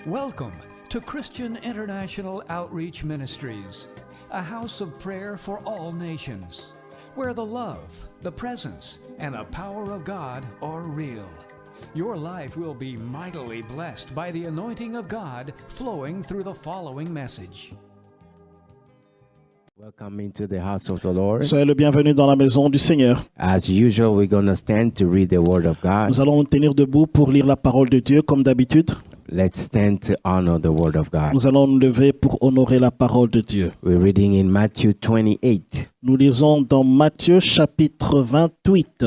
Welcome to Christian International Outreach Ministries, a house of prayer for all nations, where the love, the presence, and the power of God are real. Your life will be mightily blessed by the anointing of God flowing through the following message. Welcome into the house of the Lord. Soyez le bienvenu dans la maison du Seigneur. As usual, we're going to stand to read the Word of God. Nous allons nous tenir debout pour lire la parole de Dieu comme d'habitude. Let's stand to honor the Word of God. Nous allons nous lever pour honorer la parole de Dieu. We're reading in Matthew 28. Nous lisons dans Matthieu chapitre 28.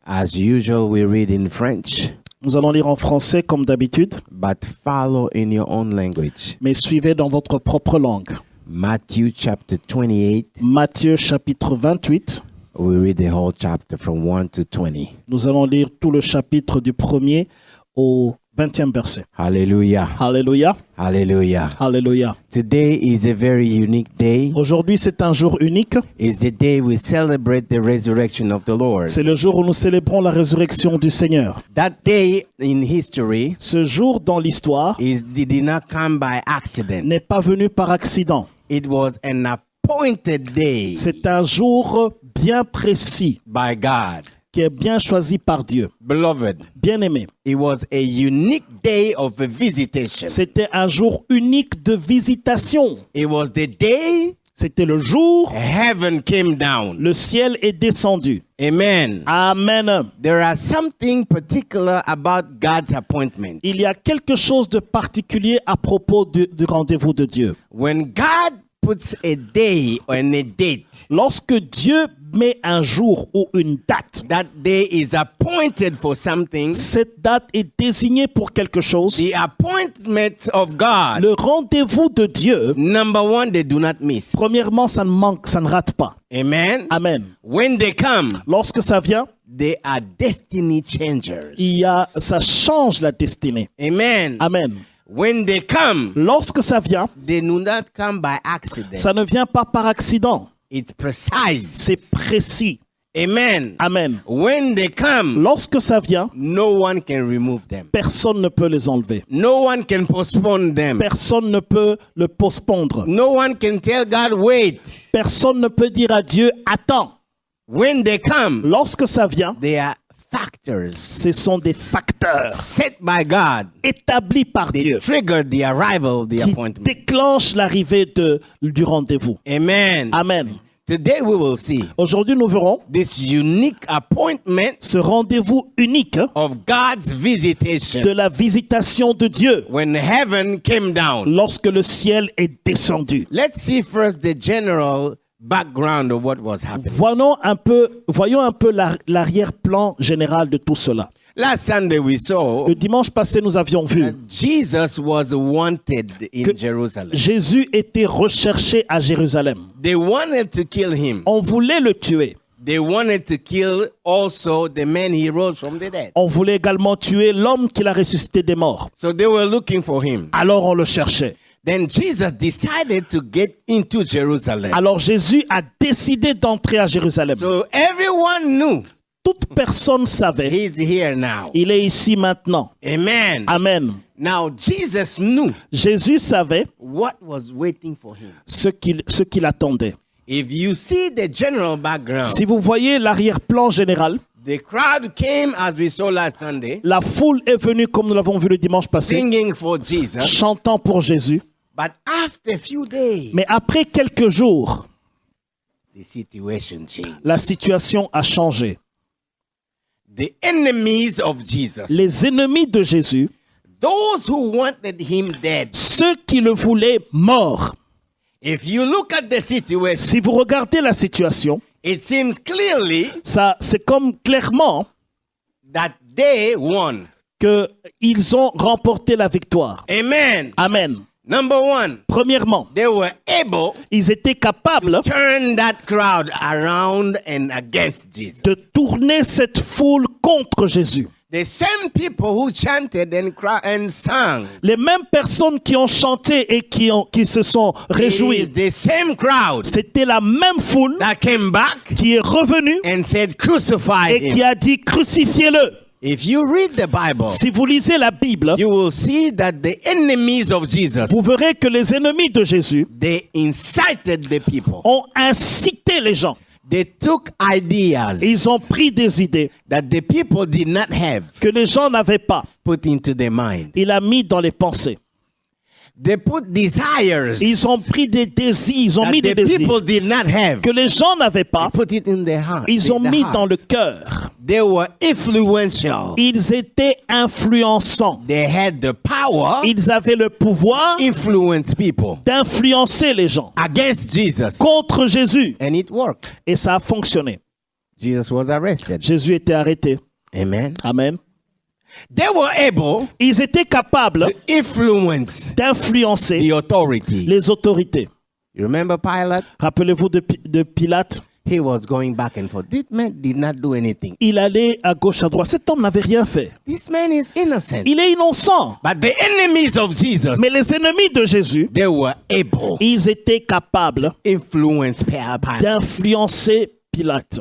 As usual, we read in French, Nous allons lire en français comme d'habitude, but follow in your own language. mais suivez dans votre propre langue. Matthew chapter 28. Matthieu chapitre 28. We read the whole chapter from 1 to 20. Nous allons lire tout le chapitre du 1er au 20e verset. Hallelujah. Alléluia, Hallelujah. alléluia. Today is a very unique day. Aujourd'hui, c'est un jour unique. It's the day we celebrate the resurrection of the Lord. C'est le jour où nous célébrons la résurrection du Seigneur. That day in history Ce jour dans l'histoire did not come by accident. n'est pas venu par accident. It was an appointed day C'est un jour bien précis by God. qui est bien choisi par Dieu. Beloved, Bien aimé. it was a unique day of a visitation. C'était un jour unique de visitation. It was the day C'était le jour heaven came down. le ciel est descendu. Amen. Amen. There are something particular about God's appointment. Il y a quelque chose de particulier à propos du rendez-vous de Dieu. When God puts a day and a date, Lorsque Dieu met un jour ou une date, that day is appointed for something. cette date est désignée pour quelque chose. The appointment of God, Le rendez-vous de Dieu, number one, they do not miss. premièrement, ça ne manque, ça ne rate pas. Amen. Amen. When they come, Lorsque ça vient, they are destiny changers. ça change la destinée. Amen. Amen. When they come, Lorsque ça vient, they do not come by accident. ça ne vient pas par accident. It's precise. C'est précis. Amen. Amen. When they come, Lorsque ça vient, no one can remove them. personne ne peut les enlever. No one can postpone them. Personne ne peut le postpondre. No one can tell God, wait. Personne ne peut dire à Dieu, attends. When they come, Lorsque ça vient, they are factors ce sont des facteurs set by God. établis par They Dieu trigger the arrival of the qui appointment. déclenchent l'arrivée du rendez-vous. Amen. Amen. Today we will see Aujourd'hui, nous verrons this unique appointment ce rendez-vous unique of God's visitation de la visitation de Dieu when heaven came down. lorsque le ciel est descendu. Let's see first the general background of what was happening. Voyons un peu l'arrière-plan général de tout cela. Last Sunday we saw Le dimanche passé, nous avions vu that Jesus was wanted in que Jerusalem. Jésus était recherché à Jérusalem. They wanted to kill him. On voulait le tuer. They wanted to kill also the man he rose from the dead. On voulait également tuer l'homme qu'il a ressuscité des morts. So they were looking for him. Alors on le cherchait. Then Jesus decided to get into Jerusalem. Alors Jésus a décidé d'entrer à Jérusalem. So everyone knew Toute personne savait, he's here now. il est ici maintenant. Amen. Amen. Now Jesus knew Jésus savait what was waiting for him. ce qu'il attendait. If you see the general background, Si vous voyez l'arrière-plan général, the crowd came as we saw last Sunday, la foule est venue comme nous l'avons vu le dimanche passé, singing for Jesus. chantant pour Jésus. But after a few days, Mais après quelques jours, the situation changed. la situation a changé. The enemies of Jesus, Les ennemis de Jésus, those who wanted him dead. ceux qui le voulaient mort. If you look at the situation, Si vous regardez la situation, it seems clearly c'est comme clairement that they won. qu'ils ont remporté la victoire. Amen. Amen. Number one, Premièrement, they were able ils étaient capables to turn that crowd around and against Jesus. de tourner cette foule contre Jésus. The same people who chanted and sang. Les mêmes personnes qui ont chanté et qui se sont réjouies, The same crowd c'était la même foule that came back qui est revenue and said, crucify et qui him. a dit crucifiez-le. If you read the Bible, Si vous lisez la Bible, you will see that the enemies of Jesus, vous verrez que les ennemis de Jésus they incited the people. ont incité les gens. They took ideas Ils ont pris des idées that the people did not have, que les gens n'avaient pas. put into their mind. Il a mis dans les pensées. They put desires Ils ont pris des désirs, ils ont that mis des the désirs people did not have, que les gens n'avaient pas. put it in their heart. Ils ont their mis heart. dans le cœur. They were influential. Ils étaient influençants. They had the power Ils avaient le pouvoir influence people d'influencer les gens against Jesus. contre Jésus. And it worked. Et ça a fonctionné. Jesus was arrested. Jésus était arrêté. Amen. Amen. They were able Ils étaient capables to influence d'influencer the authority. les autorités. You remember Pilate? Rappelez-vous de Pilate. He was going back and forth. This man did not do anything. Il allait à gauche, à droite. Cet homme n'avait rien fait. This man is innocent. Il est innocent. But the enemies of Jesus, Mais les ennemis de Jésus, they were able to ils étaient capables influence Pilate. d'influencer Pilate.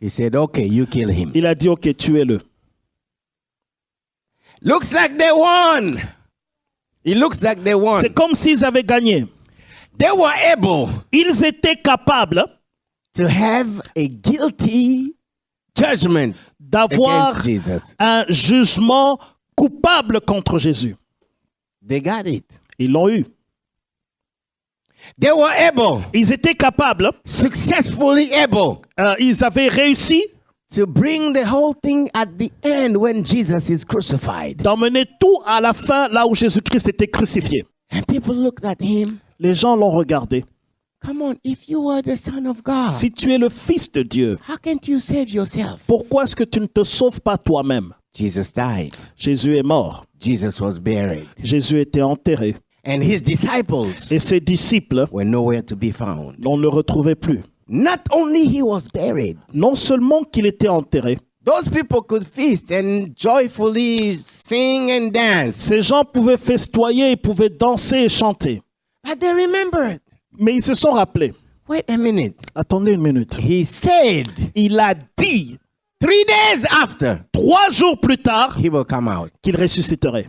He said, okay, you kill him. Il a dit, ok, tuez-le. Looks like they won. It looks like they won. C'est comme s'ils avaient gagné. They were able Ils étaient capables to have a guilty judgment d'avoir against Jesus. un jugement coupable contre Jésus. They got it. Ils l'ont eu. They were able, Ils étaient capables, successfully able, ils avaient réussi to bring the whole thing at the end when Jesus is crucified. d'emmener tout à la fin, là où Jésus-Christ était crucifié. And people looked at him. Les gens l'ont regardé. Come on, if you were the Son of God, Si tu es le Fils de Dieu, how can't you save yourself? pourquoi est-ce que tu ne te sauves pas toi-même? Jesus died. Jésus est mort. Jesus was buried. Jésus était enterré. And his disciples Et ses disciples, were nowhere to be found. on ne le retrouvait plus. Not only he was buried, Non seulement qu'il était enterré, those people could feast and joyfully sing and dance. ces gens pouvaient festoyer, ils pouvaient danser et chanter. But they remembered. Mais ils se sont rappelés. Wait a minute. Attendez une minute. He said Il a dit 3 days after 3 jours plus tard he will come out. qu'il ressusciterait.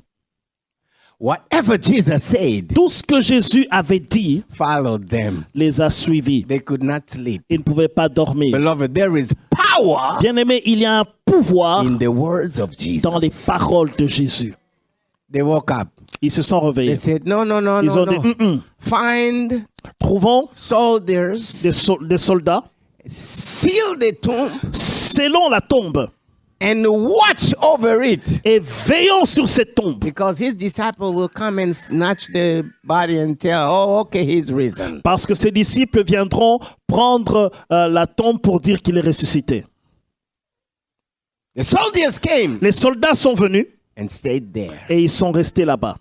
Whatever Jesus said Tout ce que Jésus avait dit followed them. les a suivis. They could not sleep. Ils ne pouvaient pas dormir. Beloved, there is power Bien-aimé, il y a un pouvoir in the words of dans les Jesus. paroles de Jésus. They woke up. Ils se sont They réveillés. said, no, no, no, Ils no, ont dit, no. Find trouvons soldiers, des soldats, seal the tomb, scellons la tombe and watch over it. et veillons sur cette tombe. Because his disciple will come and snatch the body and tell, oh, okay, he's risen. Parce que ses disciples viendront prendre la tombe pour dire qu'il est ressuscité. The soldiers came Les soldats sont venus and stayed there. et ils sont restés là-bas.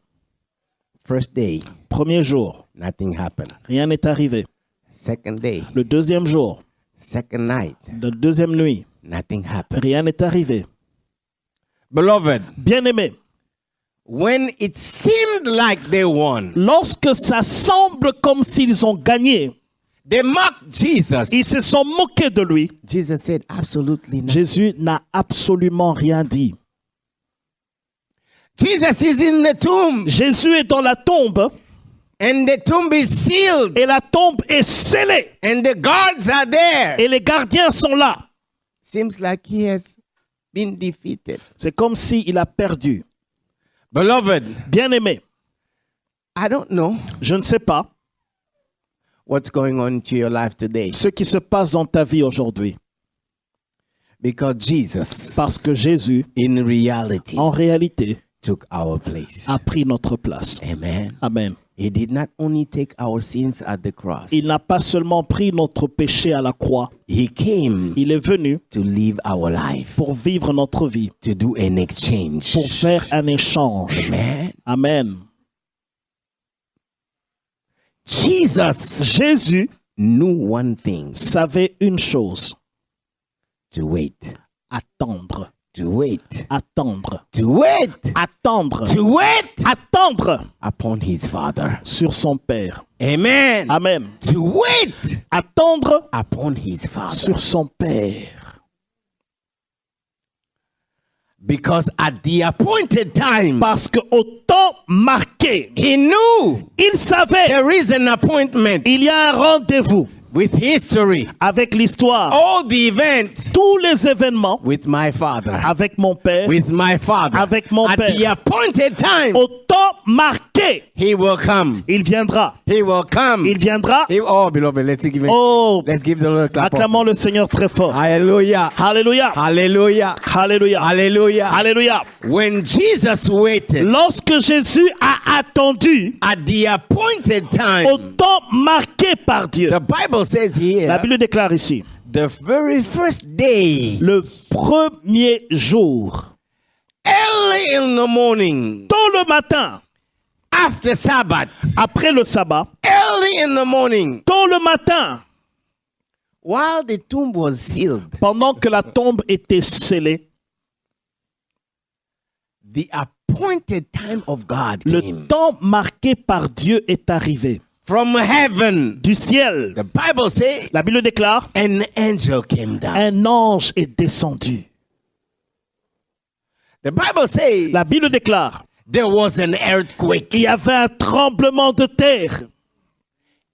First day, Premier jour, nothing happened. rien n'est arrivé. Second day, Le deuxième jour, second night, la deuxième nuit, nothing happened. rien n'est arrivé. Beloved, Bien-aimé, when it seemed like they won, lorsque ça semble comme s'ils ont gagné, they mocked Jesus. ils se sont moqués de lui. Jesus said, absolutely not. Jésus n'a absolument rien dit. Jesus is in the tomb, Jésus est dans la tombe and the tomb is sealed, et la tombe est scellée and the guards are there. et les gardiens sont là. Seems like he has been defeated. C'est comme s'il a perdu. Beloved, Bien-aimé, I don't know je ne sais pas what's going on to your life today, ce qui se passe dans ta vie aujourd'hui. because Jesus, Parce que Jésus, in reality, en réalité, took our place. a pris notre place. Amen. Amen. He did not only take our sins at the cross. Il n'a pas seulement pris notre péché à la croix. He came Il est venu to live our life, pour vivre notre vie, to do an exchange. pour faire un échange. Amen. Amen. Jesus Jésus knew one thing: savait une chose, to wait, attendre, to wait, attendre, to wait, attendre, to wait attendre upon his Father. sur son Père. Amen. Amen. To wait Attendre upon his Father. sur son Père. Because at the appointed time, Parce qu'au temps marqué, he knew il savait, there is an appointment il y a un rendez-vous with history, avec l'histoire, all the events tous les événements with my father, avec mon père, with my father. Avec mon At père. the appointed time, au temps marqué, he will come. il viendra. He will come. Il viendra. Oh, beloved, let's give it. Oh, Let's give the Lord a clap. acclamons le Seigneur très fort. Hallelujah. Alléluia. Hallelujah. Alléluia. Hallelujah. Alléluia. When Jesus waited Lorsque Jésus a attendu at the appointed au time, temps marqué par Dieu, the Bible says here, la Bible déclare ici, the very first day, le premier jour, early in the morning, tôt le matin, after Sabbath, après le sabbat, early in the morning, tôt le matin, while the tomb was sealed, pendant que la tombe était scellée, the appointed time of God le came temps marqué par Dieu est arrivé. from heaven. Du ciel, The Bible says la Bible déclare, an angel came down. un ange est descendu. The Bible says La Bible déclare, there was an earthquake. il y avait un tremblement de terre.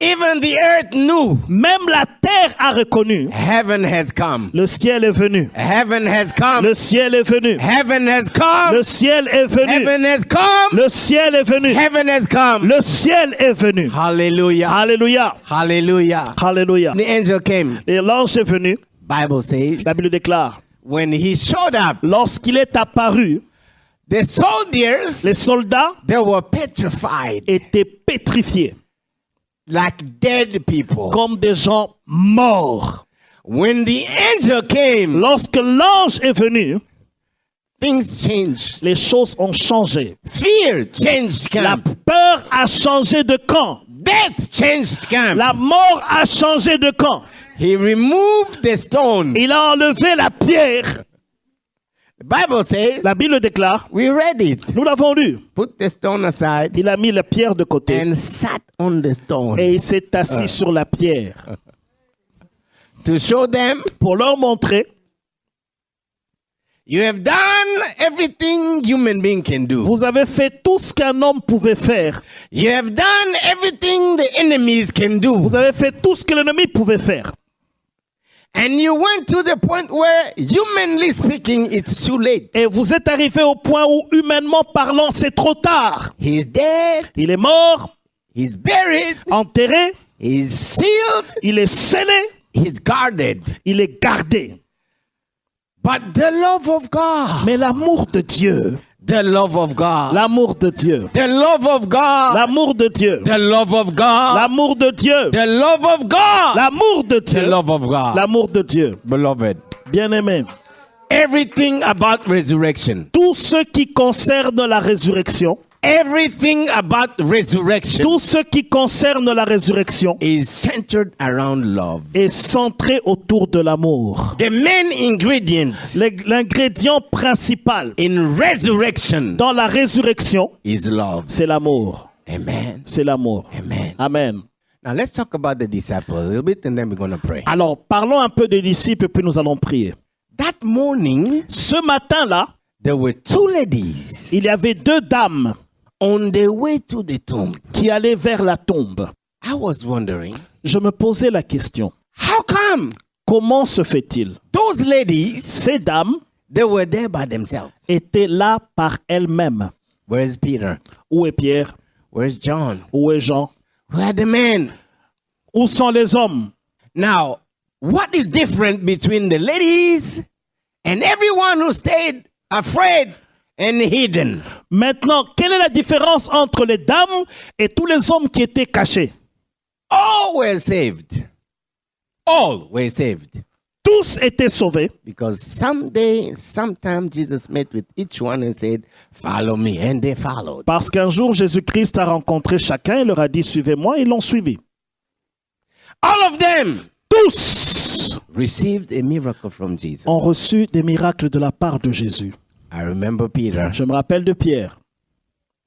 Even the earth knew Même la terre a reconnu. heaven has come. Le ciel est venu. Heaven has come. Le ciel est venu. Heaven has come. Le ciel est venu. Heaven has come. Le ciel est venu. Heaven has come. Le ciel est venu. Hallelujah. Alléluia. Hallelujah. Alléluia. The angel came. Et l'ange est venu. Bible says La Bible déclare, when he showed up, lorsqu'il est apparu, the soldiers, les soldats they were petrified étaient pétrifiés like dead people. comme des gens morts. When the angel came, Lorsque l'ange est venu, things changed. les choses ont changé. Fear changed La camp. peur a changé de camp. Death changed camp. La mort a changé de camp. He removed the stone. Il a enlevé la pierre. The Bible says, La Bible déclare, we read it. nous l'avons lu. Put the stone aside Il a mis la pierre de côté and sat on the stone et il s'est assis sur la pierre to show them pour leur montrer, you have done everything human being can do. vous avez fait tout ce qu'un homme pouvait faire. You have done everything the enemies can do. Vous avez fait tout ce que l'ennemi pouvait faire. And you went to the point where, humanly speaking, it's too late. Et vous êtes arrivé au point où, humainement parlant, c'est trop tard. He's dead. Il est mort, He's buried. enterré, He's sealed. il est scellé, He's guarded. il est gardé. But the love of God. Mais l'amour de Dieu, The love of God. l'amour de Dieu, The love of God. l'amour de Dieu, The love of God. l'amour de Dieu, The love of God. l'amour de The Dieu, love of God. l'amour de Dieu. Beloved, Bien-aimé, everything about resurrection. tout ce qui concerne la résurrection, Everything about resurrection tout ce qui concerne la résurrection is centered around love. est centré autour de l'amour. The main ingredient L'ingrédient principal in resurrection dans la résurrection, is love. c'est l'amour. Amen. C'est l'amour. Amen. Amen. Now let's talk about the disciple a little bit and then we're going to pray. Alors, parlons un peu des disciples, puis nous allons prier. That morning, Ce matin-là, there were two ladies il y avait deux dames on their way to the tomb. qui allaient vers la tombe. I was wondering, Je me posais la question, how come comment se fait-il? those ladies, Ces dames they were there by themselves? étaient là par elles-mêmes. Where's Peter? Où est Pierre? Where's John? Où est Jean? Where are the men? Où sont les hommes? Now, what is different between the ladies and everyone who stayed afraid and hidden? Maintenant, quelle est la différence entre les dames et tous les hommes qui étaient cachés? All were saved. All were saved. Tous étaient sauvés. Because sometime Jesus met with each one and said, follow me. And they followed. Parce qu'un jour, Jésus-Christ a rencontré chacun et leur a dit, suivez-moi, ils l'ont suivi. All of them Tous received a miracle from Jesus. ont reçu des miracles de la part de Jésus. I remember Peter. Je me rappelle de Pierre.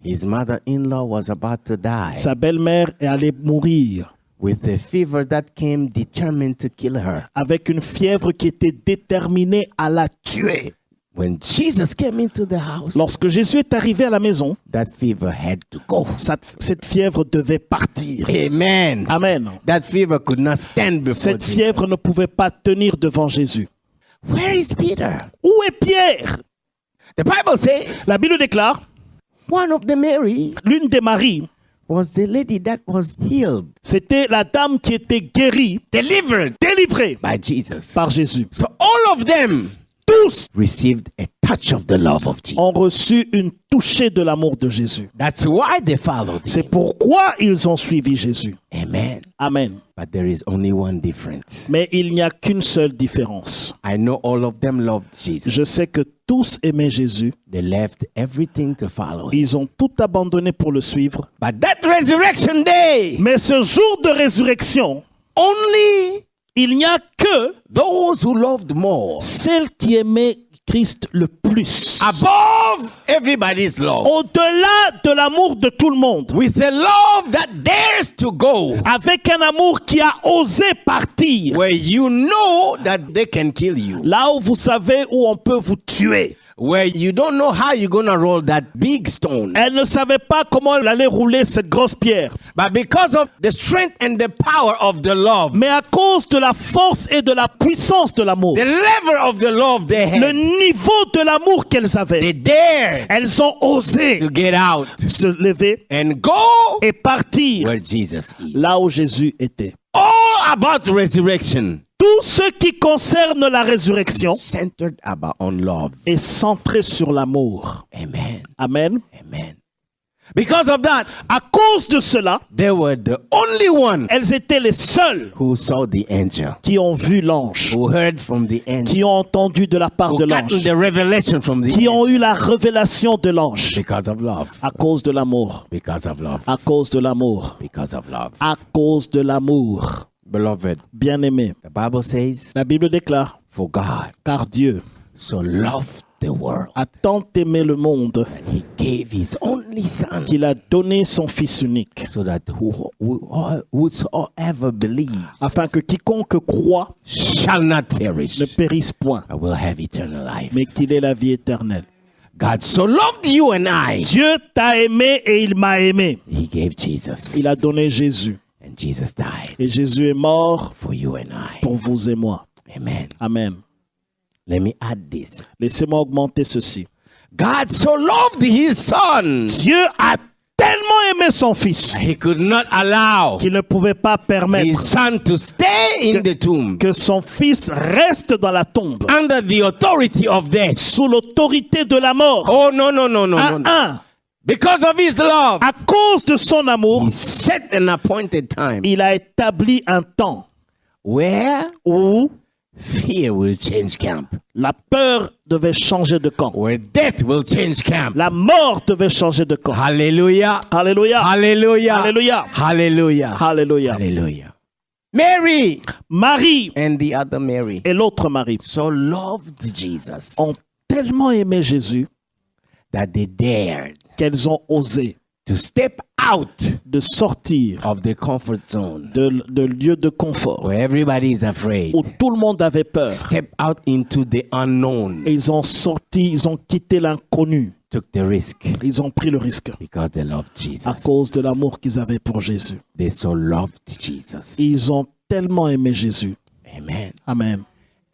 His mother-in-law was about to die Sa belle-mère est allée mourir with a fever that came determined to kill her. avec une fièvre qui était déterminée à la tuer. When Jesus came into the house, Lorsque Jésus est arrivé à la maison, that fever had to go. cette fièvre devait partir. Amen. Amen. That fever could not stand before Cette Jesus. fièvre ne pouvait pas tenir devant Jésus. Where is Peter? Où est Pierre? The Bible says La Bible déclare, one of the Marys l'une des Maries, was the lady that was healed, c'était la dame qui était guérie, delivered délivrée by Jesus. par Jésus. So all of them Tous received a touch of the love of Jesus. ont reçu une touchée de l'amour de Jésus. That's why they followed C'est him. pourquoi ils ont suivi Jésus. Amen. Amen. But there is only one difference. Mais il n'y a qu'une seule différence. I know all of them loved Jesus. Je sais que tous aimaient Jésus. They left everything to follow him. Ils ont tout abandonné pour le suivre. But that resurrection day, Mais ce jour de résurrection, only il n'y a que those who loved more, celles qui aimaient Christ le plus. above everybody's love, Au-delà de l'amour de tout le monde. with a love that dares to go, Avec un amour qui a osé partir. where you know that they can kill you, Là où vous savez où on peut vous tuer. where you don't know how you're going to roll that big stone. Elle ne savait pas comment elle allait rouler cette grosse pierre. But because of the strength and the power of the love, Mais à cause de la force et de la puissance de l'amour, the level of the love they le had, niveau de l'amour qu'elles they avaient, dared elles ont osé to get out se lever and go et partir where Jesus is. là où Jésus était. All about resurrection, Tout ce qui concerne la résurrection centered about on love. est centré sur l'amour. Amen. Amen. Amen. Because of that, À cause de cela, they were the only one elles étaient les seules who saw the angel, qui ont vu l'ange, who heard from the angel, qui ont entendu de la part who de got l'ange, the revelation from the qui angel. ont eu la révélation de l'ange. Because of love. À cause de l'amour. Because of love. À cause de l'amour. Because of love. À cause de l'amour. Beloved, Bien-aimé, the Bible says, la Bible déclare, for God car Dieu so loved the world, a tant aimé le monde He gave His only Son, qu'il a donné son Fils unique, so that whosoever believes afin que quiconque croit shall not perish, ne périsse point, but will have eternal life. mais qu'il ait la vie éternelle. God so loved you and I, Dieu t'a aimé et il m'a aimé. He gave Jesus, Il a donné Jésus. and Jesus died Et Jésus est mort for you and I. pour vous et moi. Amen. Amen. Let me add this. Laissez-moi augmenter ceci. God so loved His Son, Dieu a tellement aimé son Fils He could not allow qu'il ne pouvait pas His permettre Son to stay in the tomb que son Fils reste dans la tombe under the authority of death. sous l'autorité de la mort. Oh, no, no, no, no, no, no. Un, Because of His love, à cause de son amour, He set an appointed time il a établi un temps where où fear will change camp, la peur devait changer de camp. where death will change camp. La mort devait changer de camp. Hallelujah. Alléluia. Hallelujah. Alléluia. Hallelujah. Alléluia. Hallelujah. Mary Marie and the other Mary et l'autre Marie so loved Jesus ont tellement aimé Jésus that they dared qu'elles ont osé to step out de sortir of the comfort zone de lieux de confort where everybody is afraid. où tout le monde avait peur. Step out into the unknown. Et ils ont sorti, ils ont quitté l'inconnu. Took the risk Ils ont pris le risque because they loved Jesus. à cause de l'amour qu'ils avaient pour Jésus. They so loved Jesus. Ils ont tellement aimé Jésus. Amen. Amen.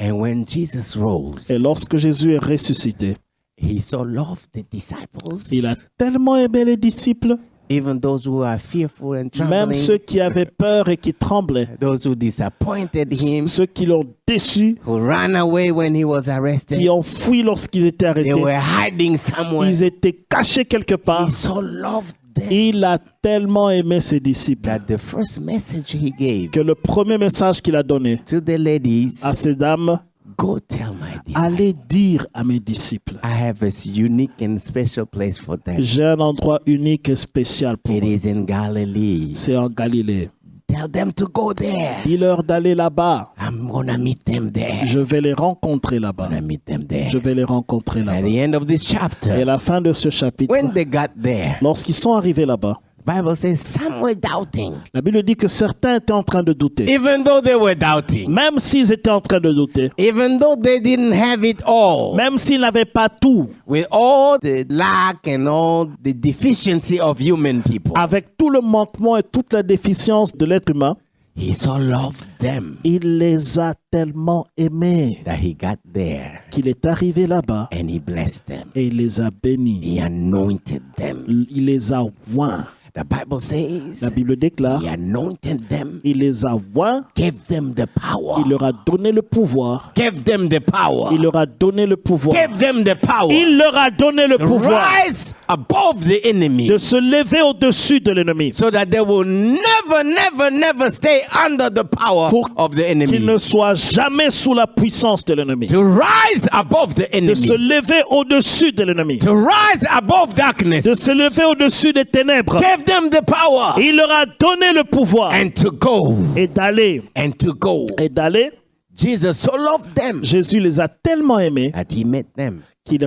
And when Jesus rose, Et lorsque Jésus est ressuscité, He so loved the disciples, il a tellement aimé les disciples, even those who are fearful and même trembling, ceux qui avaient peur et qui tremblaient, those who disappointed Him, ceux qui l'ont déçu, who ran away when He was arrested. qui ont fui lorsqu'ils étaient They arrêtés. were hiding somewhere. Ils étaient cachés quelque part. He so loved them Il a tellement aimé ses disciples that the first message He gave que le premier message qu'il a donné to the ladies, à ces dames, go tell my disciples, allez dire à mes disciples, I have a unique and special place for them. j'ai un endroit unique et spécial pour It eux. is in Galilee. C'est en Galilée. Tell them to go there. Dis-leur d'aller là-bas. I'm gonna meet them there. Je vais les rencontrer là-bas. I'm gonna meet them there. Je vais les rencontrer At là-bas. the end of this Et à chapter, la fin de ce chapitre, when they got there, lorsqu'ils sont arrivés là-bas, Bible says some were doubting. La Bible dit que certains étaient en train de douter. Even though they were doubting. Même s'ils étaient en train de douter. Even though they didn't have it all. Même s'ils n'avaient pas tout. With all the lack and all the deficiency of human people. Avec tout le manquement et toute la déficience de l'être humain. He so loved them. Il les a tellement aimés. That he got there. Qu'il est arrivé là-bas. And he blessed them. Et il les a bénis. He anointed them. Il les a oints. The Bible says, la Bible déclare, he anointed them, il les a oints, gave them the power, il leur a donné le pouvoir, gave them the power, il leur a donné le pouvoir, gave them the power, il leur a donné le pouvoir, rise above the enemy, de se lever au-dessus de l'ennemi, so that they will never stay under the power of the enemy, qu'ils ne soient jamais sous la puissance de l'ennemi, to rise above the enemy, de se lever au-dessus de l'ennemi, to rise above darkness, de se lever au-dessus des ténèbres. Them the power. Il leur a donné le pouvoir. And to go. Et d'aller. And to go. Et d'aller. Jesus so loved them. Jésus les a tellement aimés. That he met them. Qu'il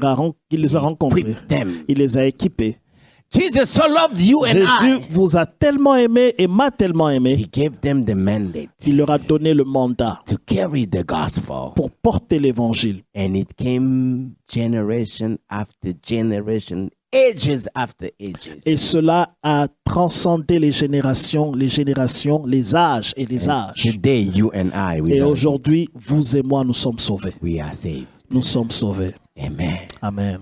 les a rencontrés. Il les a équipés. Jesus so loved you and Jésus vous a tellement aimé et m'a tellement aimé. He gave them the mandate. Il leur a donné le mandat. To carry the gospel. Pour porter l'évangile. And it came generation after generation. Ages after ages. Et cela a transcendé les générations, les âges et les âges. Today, you and I, et aujourd'hui, vous et moi, nous sommes sauvés. We are saved. Nous sommes sauvés. Amen. Amen.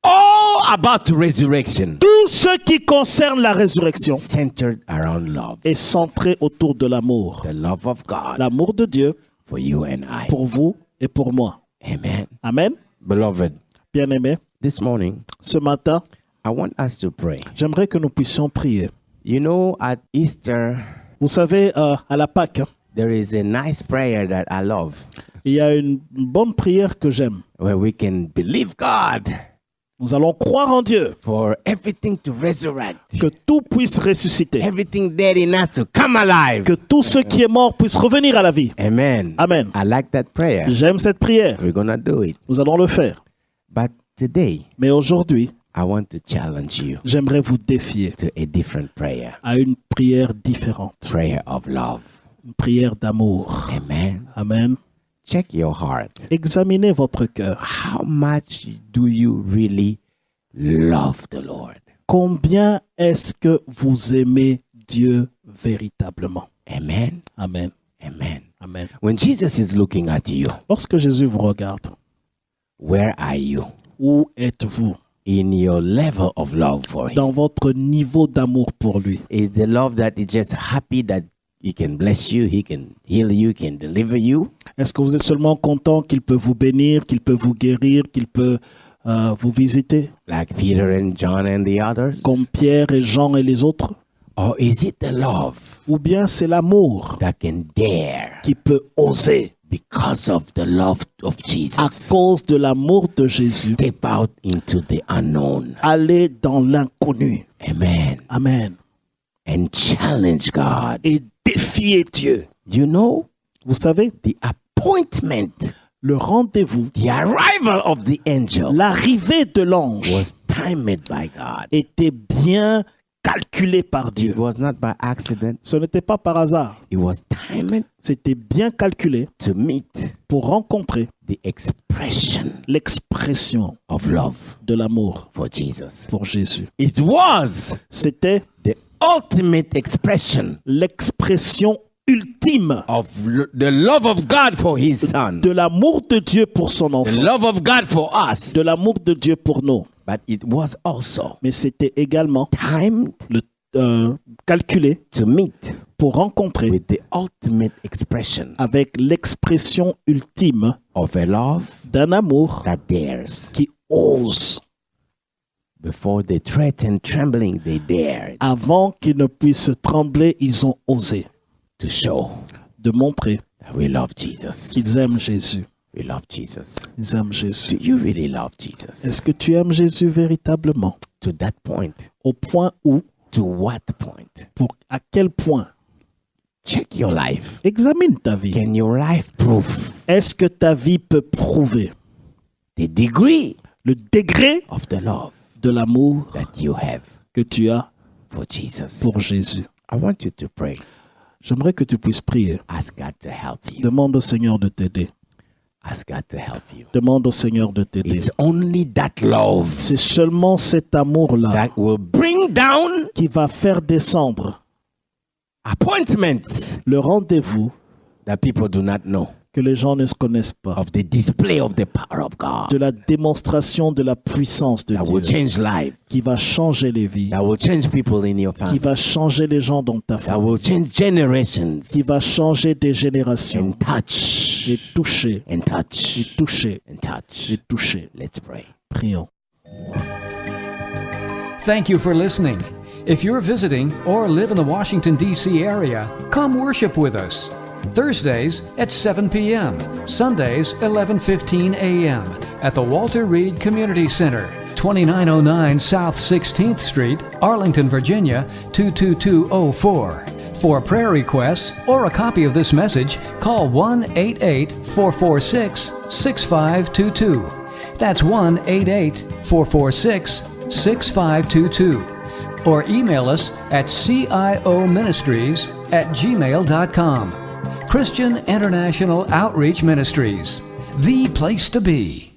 All about resurrection. Tout ce qui concerne la résurrection centered around love. Est centré autour de l'amour. The love of God. L'amour de Dieu. For you and I. Pour vous et pour moi. Amen. Amen. Beloved. Bien-aimés. This morning, ce matin, I want us to pray. J'aimerais que nous puissions prier. You know, at Easter, vous savez, à la Pâque, there is a nice prayer that I love. Il y a une bonne prière que j'aime. Where we can believe God. Nous allons croire en Dieu. For everything to resurrect. Que tout puisse ressusciter. Everything dead in us to come alive. Que tout ce qui est mort puisse revenir à la vie. Amen. Amen. I like that prayer. J'aime cette prière. We're gonna do it. Nous allons le faire. But today, mais aujourd'hui, I want to challenge you. J'aimerais vous défier. To a different prayer. À une prière différente. Prayer of love. Une prière d'amour. Amen. Amen. Check your heart. Examinez votre cœur. How much do you really love the Lord? Combien est-ce que vous aimez Dieu véritablement? Amen. Amen. Amen. Amen. When Jesus is looking at you, lorsque Jésus vous regarde, where are you? Où êtes-vous? In your level of love for him. Dans votre niveau d'amour pour lui. Is the love that is just happy that he can bless you, he can heal you, can deliver you? Est-ce que vous êtes seulement content qu'il peut vous bénir, qu'il peut vous guérir, qu'il peut vous visiter? Like Peter and John and the others? Comme Pierre et Jean et les autres? Or is it the love? Ou bien c'est l'amour that can dare qui peut oser? Because of the love of Jesus. À cause de l'amour de Jésus. Step out into the unknown. Aller dans l'inconnu. Amen. Amen. And challenge God. Et défier Dieu. You know, vous savez, the appointment, le rendez-vous, the arrival of the angel, l'arrivée de l'ange, was timed by God. Était bien calculé par Dieu. It was not by accident. Ce n'était pas par hasard. It was timed. C'était bien calculé to meet pour rencontrer the expression l'expression of love de l'amour for Jesus. Pour Jésus. It was c'était the ultimate expression l'expression ultime of the love of God for his son. De l'amour de Dieu pour son enfant. The love of God for us. De l'amour de Dieu pour nous. But it was also mais c'était également timed calculé to meet pour rencontrer with the ultimate expression avec l'expression ultime of a love d'un amour that dares. Qui ose. Before they threatened trembling, they dared. Avant qu'ils ne puissent trembler, ils ont osé. To show de montrer that we love Jesus. Qu'ils aiment Jésus. We love Jesus. Ils aiment Jésus. Do you really love Jesus? Est-ce que tu aimes Jésus véritablement? To that point. Au point où? To what point? À quel point? Check your life. Examine ta vie. Can your life prove? Est-ce que ta vie peut prouver? The degree. Le degré of the love de l'amour that you have que tu as for Jesus. pour Jésus. I want you to pray. J'aimerais que tu puisses prier. Ask God to help you. Demande au Seigneur de t'aider. Ask God to help you. Demande au Seigneur de t'aider. It's only that love C'est seulement cet amour-là that will bring down qui va faire descendre appointments le rendez-vous that people do not know que les gens ne se connaissent pas, of the display of the power of God de la démonstration de la puissance de that will Dieu, change life, qui va changer les vies, that will change people in your qui family, va changer les gens dans ta that famille, will change generations, qui va changer des générations, and touch, et toucher, and et touch, toucher, and touch. et toucher. Let's pray. Prions. Thank you for listening. If you're visiting or live in the Washington, D.C. area, come worship with us. Thursdays at 7 p.m., Sundays 11:15 a.m. at the Walter Reed Community Center, 2909 South 16th Street, Arlington, Virginia 22204. For prayer requests or a copy of this message, call 1-88-446-6522. That's 1-88-446-6522. Or email us at cioministries@gmail.com. Christian International Outreach Ministries, the place to be.